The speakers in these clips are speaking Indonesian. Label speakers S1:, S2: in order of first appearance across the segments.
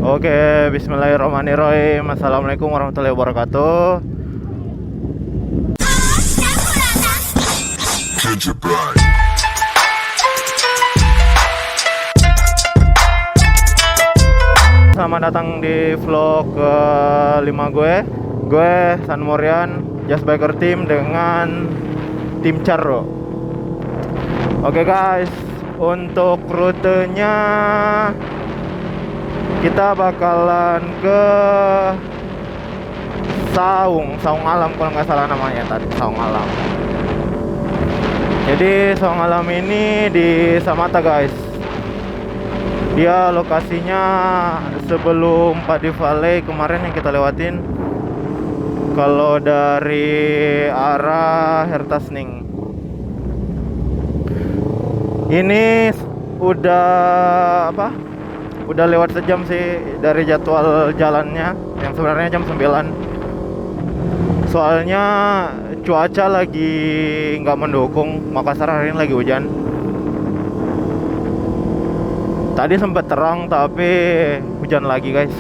S1: Oke, bismillahirrahmanirrahim. Assalamualaikum warahmatullahi wabarakatuh. Selamat datang di vlog ke-5 gue. Gue San Morian, Just Biker Team dengan tim Charro. Oke guys, untuk rutenya kita bakalan ke Saung Alam kalau nggak salah namanya tadi, Saung Alam. Jadi Saung Alam ini di Samata guys. Dia lokasinya sebelum Padi Valley kemarin yang kita lewatin. Kalau dari arah Hertasning. Ini udah Udah lewat sejam sih dari jadwal jalannya yang sebenarnya jam 9. Soalnya cuaca lagi nggak mendukung. Makassar hari ini lagi hujan. Tadi sempat terang tapi hujan lagi guys.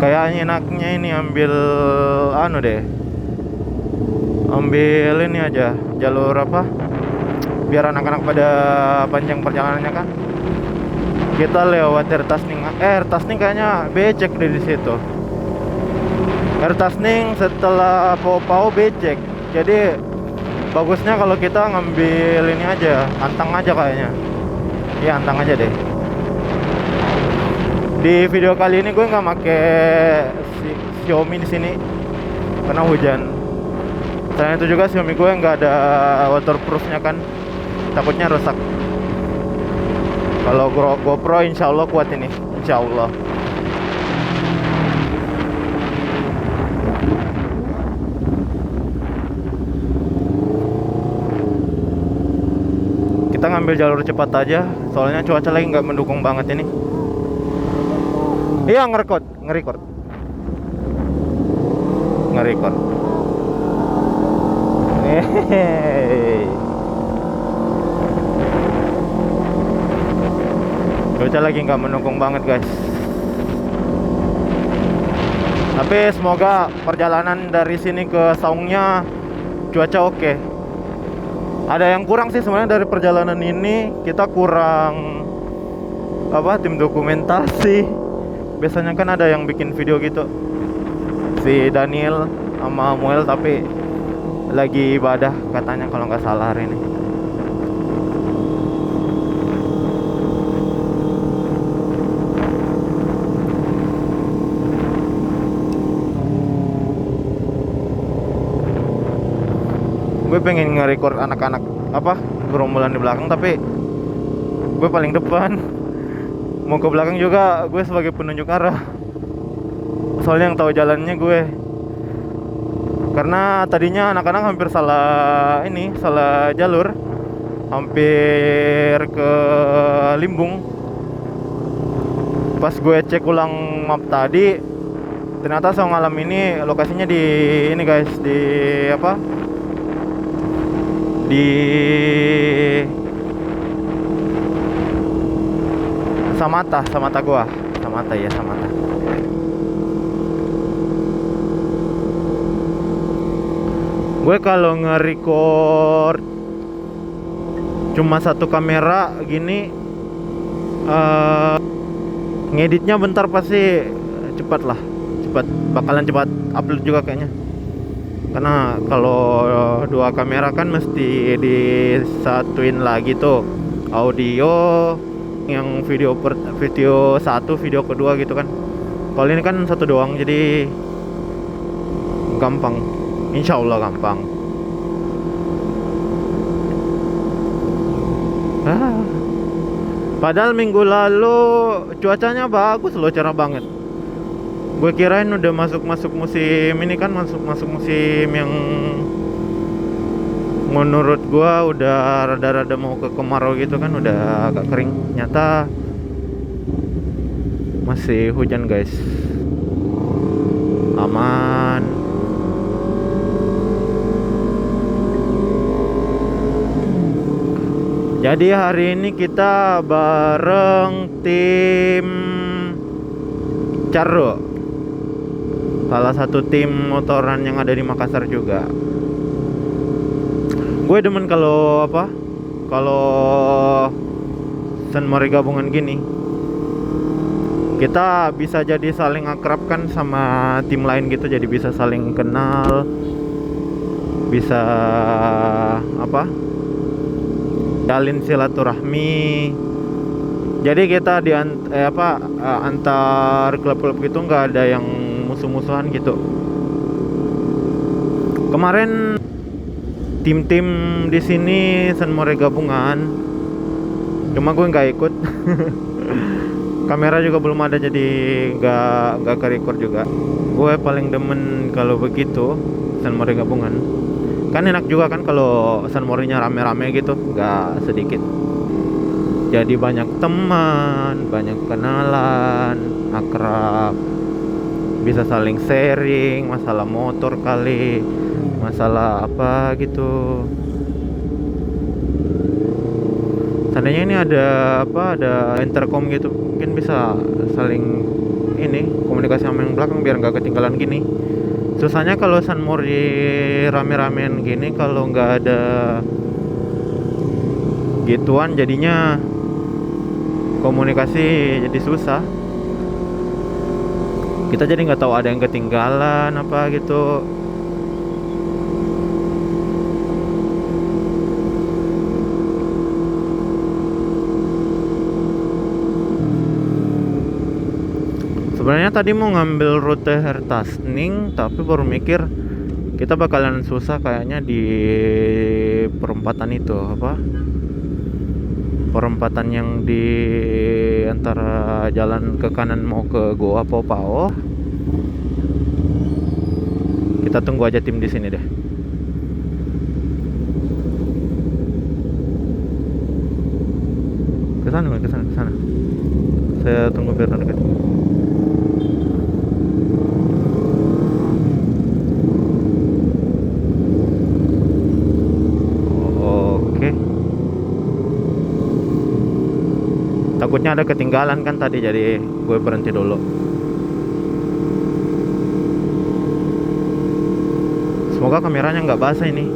S1: Kayaknya enaknya ini ambil ambil ini aja jalur biar anak-anak pada panjang perjalanannya kan. Kita lewat Hertasning kayaknya becek di situ. Hertasning setelah Pau becek. Jadi bagusnya kalau kita ngambil ini aja, Antang aja kayaknya. Iya, Antang aja deh. Di video kali ini gue nggak pakai Xiaomi di sini karena hujan. Selain itu juga Xiaomi gue nggak ada waterproofnya kan, takutnya rusak. Kalau GoPro insya Allah kuat ini, insya Allah. Kita ngambil jalur cepat aja, soalnya cuaca lagi nggak mendukung banget ini. Iya, ngerekord. Cuaca lagi nggak mendukung banget guys. Tapi semoga perjalanan dari sini ke Saungnya cuaca oke. Ada yang kurang sih sebenarnya dari perjalanan ini. Kita kurang tim dokumentasi. Biasanya kan ada yang bikin video gitu, si Daniel sama Muel, tapi lagi ibadah katanya kalau nggak salah hari ini. Gue pengen nge-record anak-anak gerombolan di belakang, tapi gue paling depan. Mau ke belakang juga gue sebagai penunjuk arah, soalnya yang tahu jalannya gue. Karena tadinya anak-anak hampir salah jalur, hampir ke Limbung. Pas gue cek ulang map tadi, ternyata Saung Alam ini lokasinya di ini guys, di Samata gua. Samata. Gue kalau nge-record cuma satu kamera gini, ngeditnya bentar pasti cepat, bakalan cepat upload juga kayaknya. Karena kalau dua kamera kan mesti disatuin lagi tuh audio yang video satu, video kedua gitu kan. Kalau ini kan satu doang, jadi gampang. Insya Allah gampang. Padahal minggu lalu cuacanya bagus loh, cerah banget. Gue kirain udah masuk musim ini kan, masuk musim yang menurut gua udah rada-rada mau ke kemarau gitu kan, udah agak kering. Nyata masih hujan guys. Aman. Jadi hari ini kita bareng tim Carro, salah satu tim motoran yang ada di Makassar juga. Gue demen kalau San Mori gabungan gini, kita bisa jadi saling akrab kan sama tim lain gitu, jadi bisa saling kenal, bisa jalin silaturahmi. Jadi kita antar klub-klub gitu nggak ada yang musuh-musuhan gitu. Kemarin tim-tim di sini San Mori gabungan, cuma gue nggak ikut. Kamera juga belum ada, jadi nggak ke-record juga. Gue paling demen kalau begitu San Mori gabungan. Kan enak juga kan kalau San Morinya rame-rame gitu, nggak sedikit. Jadi banyak teman, banyak kenalan, akrab, bisa saling sharing masalah motor kali, masalah apa gitu. Seandainya ini ada intercom gitu, mungkin bisa saling komunikasi sama yang belakang biar nggak ketinggalan gini. Susahnya kalau San Mori rame-ramean gini, kalau nggak ada gituan jadinya komunikasi jadi susah. Kita jadi nggak tahu ada yang ketinggalan apa gitu. Sebenarnya tadi mau ngambil rute Hertasning, tapi baru mikir kita bakalan susah kayaknya di perempatan itu, perempatan yang di antara jalan ke kanan mau ke Goa Pao. Kita tunggu aja tim di sini deh. Ke sana. Saya tunggu biar dekat. Takutnya ada ketinggalan kan tadi, jadi gue berhenti dulu. Semoga kameranya nggak basah ini.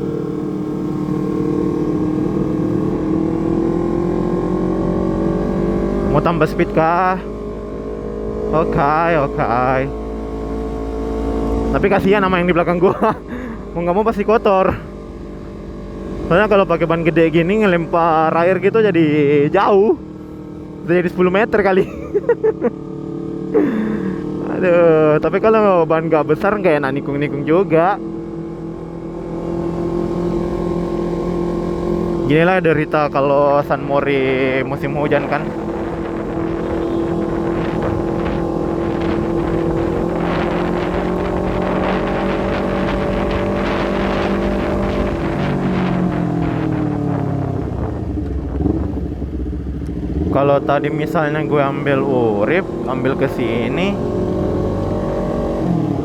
S1: Mau tambah speed kah? Oke. Tapi kasihan sama yang di belakang gue. Mau nggak mau pasti kotor. Soalnya kalau pakai ban gede gini ngelempar air gitu jadi jauh. Jadi 10 meter kali. Aduh, tapi kalau ban gak besar gak enak nikung-nikung juga. Ginilah derita kalau San Mori musim hujan kan. Kalau tadi misalnya gue ambil Urip, ambil ke sini,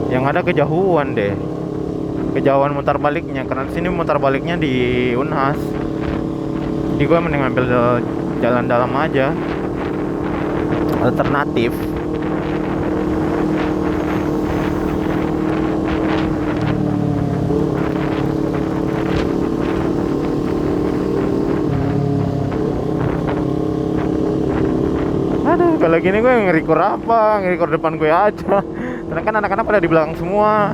S1: yang ada kejauhan deh. Kejauhan mutar baliknya, karena sini mutar baliknya di Unhas. Jadi gue mending ambil jalan dalam aja, alternatif. Kalau gini gue nge-record depan gue aja. Karena kan anak-anak pada di belakang semua.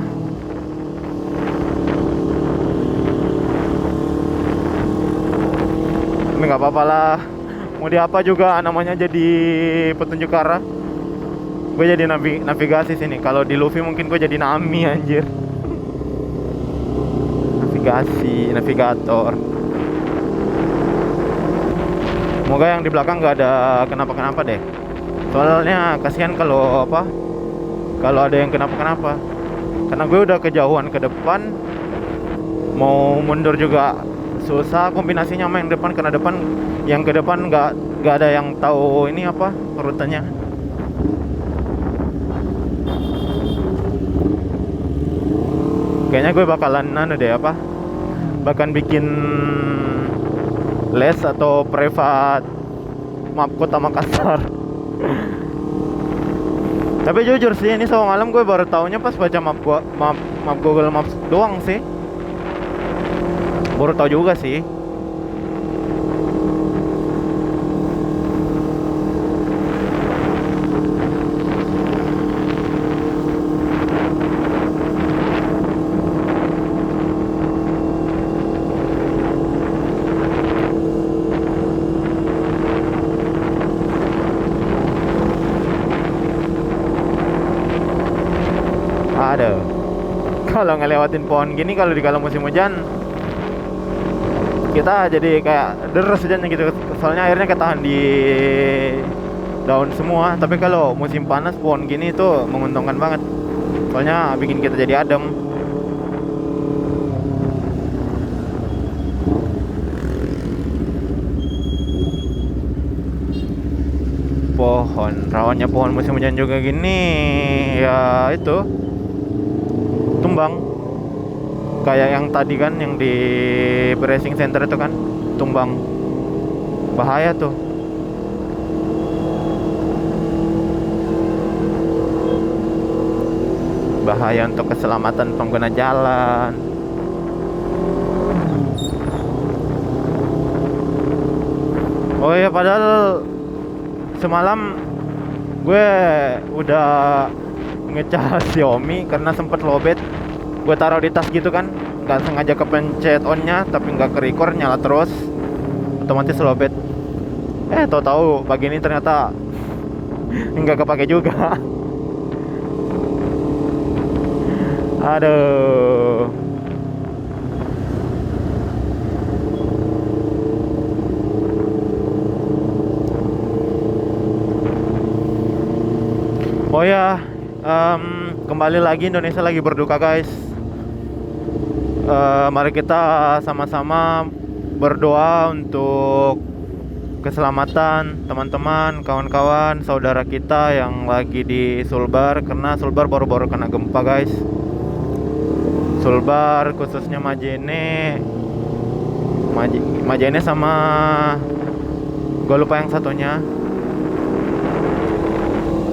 S1: Tapi nggak apa-apa lah. Mau diapa juga namanya jadi petunjuk arah. Gue jadi navigasi sini. Kalau di Luffy mungkin gue jadi Nami anjir. Navigator. Semoga yang di belakang nggak ada kenapa-kenapa deh. Soalnya kasihan kalau ada yang kenapa-kenapa. Karena gue udah kejauhan ke depan, mau mundur juga susah kombinasinya sama yang depan, karena yang ke depan nggak ada yang tahu ini rutenya. Kayaknya gue bakalan bahkan bikin les atau privat map Kota Makassar. Tapi jujur sih, ini Sawang Alam gue baru taunya pas baca map Google Maps doang sih. Baru tahu juga sih. Ada. Kalau ngelewatin pohon gini kalau di kala musim hujan kita jadi kayak deres hujannya gitu. Soalnya airnya ketahan di daun semua. Tapi kalau musim panas pohon gini tuh menguntungkan banget. Soalnya bikin kita jadi adem. Pohon, rawannya pohon musim hujan juga gini ya itu tumbang. Kayak yang tadi kan yang di bracing center itu kan tumbang. Bahaya tuh. Bahaya untuk keselamatan pengguna jalan. Oh ya, padahal semalam gue udah ngecas Xiaomi karena sempet lowbat. Gue taruh di tas gitu kan, nggak sengaja kepencet onnya tapi nggak ke record, nyala terus, otomatis lowbat. Tahu-tahu pagi ini ternyata nggak kepake juga. Aduh. Oh ya, kembali lagi Indonesia lagi berduka guys. Mari kita sama-sama berdoa untuk keselamatan teman-teman, kawan-kawan, saudara kita yang lagi di Sulbar. Karena Sulbar baru-baru kena gempa guys. Sulbar khususnya Majene sama gue lupa yang satunya.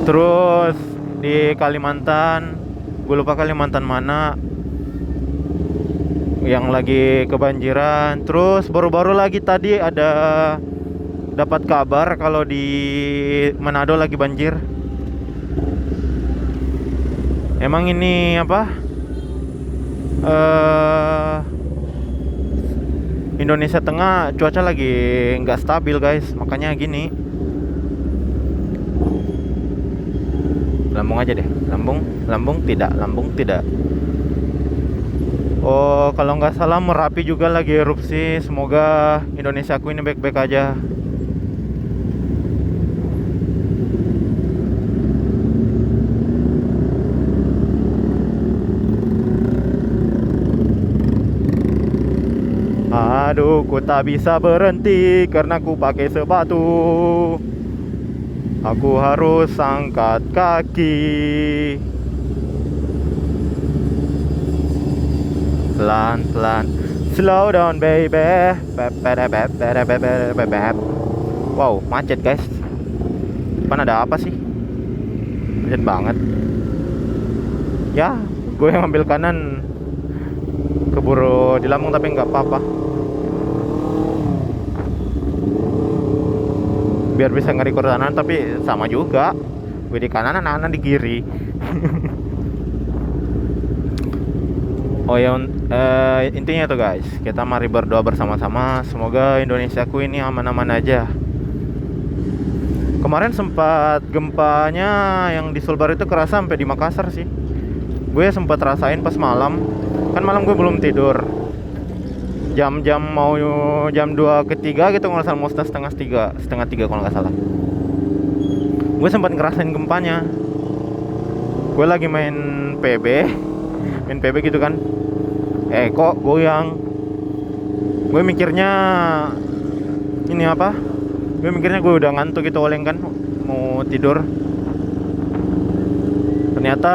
S1: Terus di Kalimantan, gue lupa Kalimantan mana yang lagi kebanjiran. Terus baru-baru lagi tadi ada dapat kabar kalau di Manado lagi banjir. Emang ini apa? Indonesia Tengah cuaca lagi nggak stabil guys, makanya gini. Lambung aja deh, lambung tidak. Oh, kalau nggak salah Merapi juga lagi erupsi. Semoga Indonesia aku ini baik-baik aja. Aduh, ku tak bisa berhenti karena ku pakai sepatu. Aku harus angkat kaki. Pelan-pelan. Slow down baby. Wow, macet guys. Depan ada apa sih? Macet banget. Ya, gue yang ambil kanan keburu di Lampung tapi nggak apa-apa. Biar bisa nge-record kanan tapi sama juga. Gue di kanan, anak-anak di kiri. Oh ya, intinya tuh guys, kita mari berdoa bersama-sama. Semoga Indonesiaku ini aman-aman aja. Kemarin sempat gempanya yang di Sulbar itu kerasa sampai di Makassar sih. Gue sempat rasain pas malam. Kan malam gue belum tidur. Jam-jam mau jam 2 ke 3 gitu kalau nggak salah, mau setengah 3 kalau nggak salah. Gue sempat ngerasain gempanya. Gue lagi main PB gitu kan. Kok goyang. Gue mikirnya ini apa? Gue mikirnya gue udah ngantuk gitu oleng kan, mau tidur. Ternyata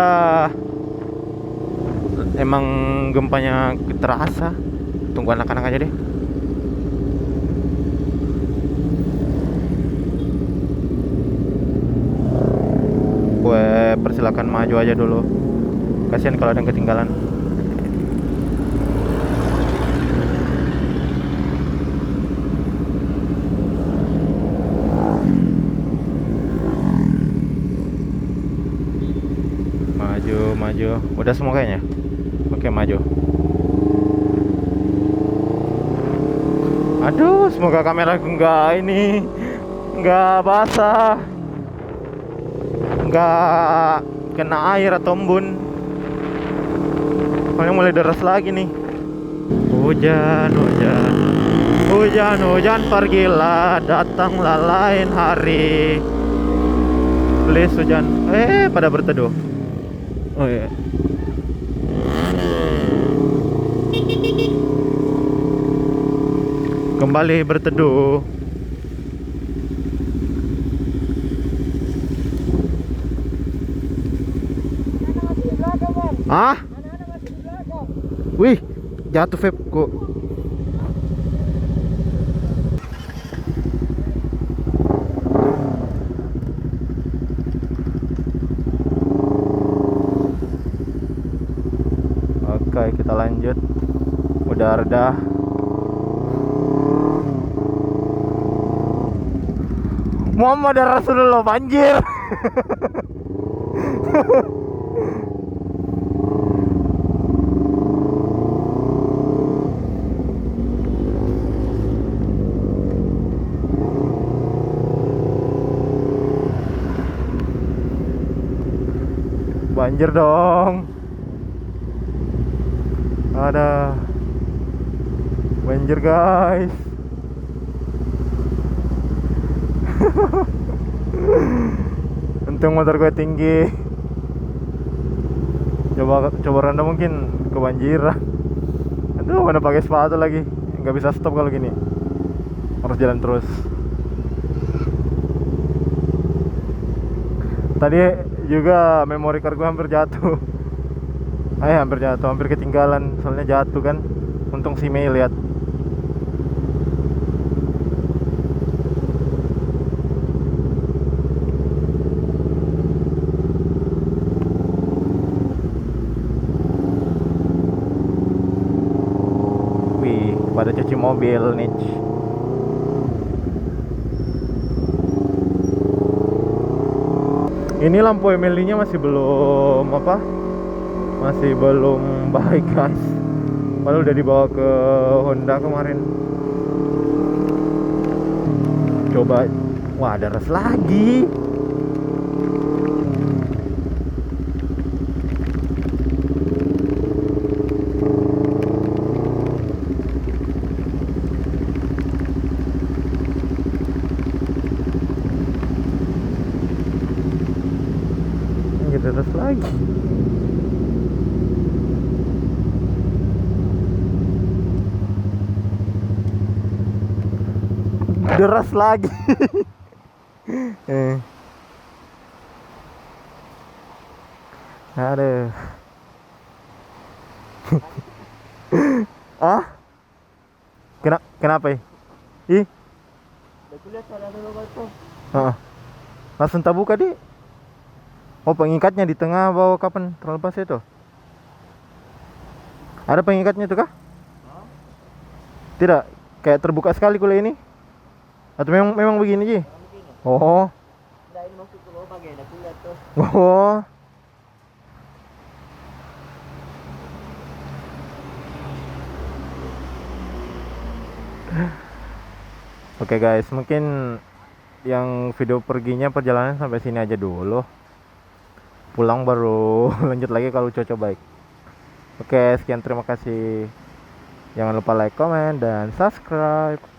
S1: emang gempanya terasa. Tunggu anak-anak aja deh. persilakan maju aja dulu. Kasihan kalau ada yang ketinggalan. Maju. Udah semua kayaknya. Oke, maju. Aduh, semoga kamera nggak basah, nggak kena air atau embun. Soalnya mulai deras lagi nih. Hujan, pergilah, datanglah lain hari. Please hujan. Pada berteduh. Oh iya. Kembali berteduh. Ah? Wih, jatuh vape kok. Oke, kita lanjut. Udah reda. Muhammad Rasulullah, banjir. Banjir dong. Ada banjir, guys. Untung motor gue tinggi. Coba rendah mungkin kebanjiran. Aduh, mana pakai sepatu lagi. Nggak bisa stop kalau gini. Harus jalan terus. Tadi juga memory card gue hampir jatuh. Hampir ketinggalan. Soalnya jatuh kan. Untung si Mei lihat. Wih, pada cuci mobil nih. Ini lampu MLD-nya masih belum baik, guys. Padahal udah dibawa ke Honda kemarin. Coba, wah, ada res lagi. Deras lagi. Deras lagi. Aduh. Ah? Kenapa ya? Ih. Langsung tak buka, Di. Oh, pengikatnya di tengah bawah kapan terlepas itu? Ada pengikatnya itu kah? Tidak, kayak terbuka sekali kuliah ini. Atau memang begini, Ji? Oh. Oh. Oke, guys, mungkin yang video perjalanan sampai sini aja dulu. Pulang baru lanjut lagi kalau cuaca baik. Oke, sekian, terima kasih. Jangan lupa like, comment, dan subscribe.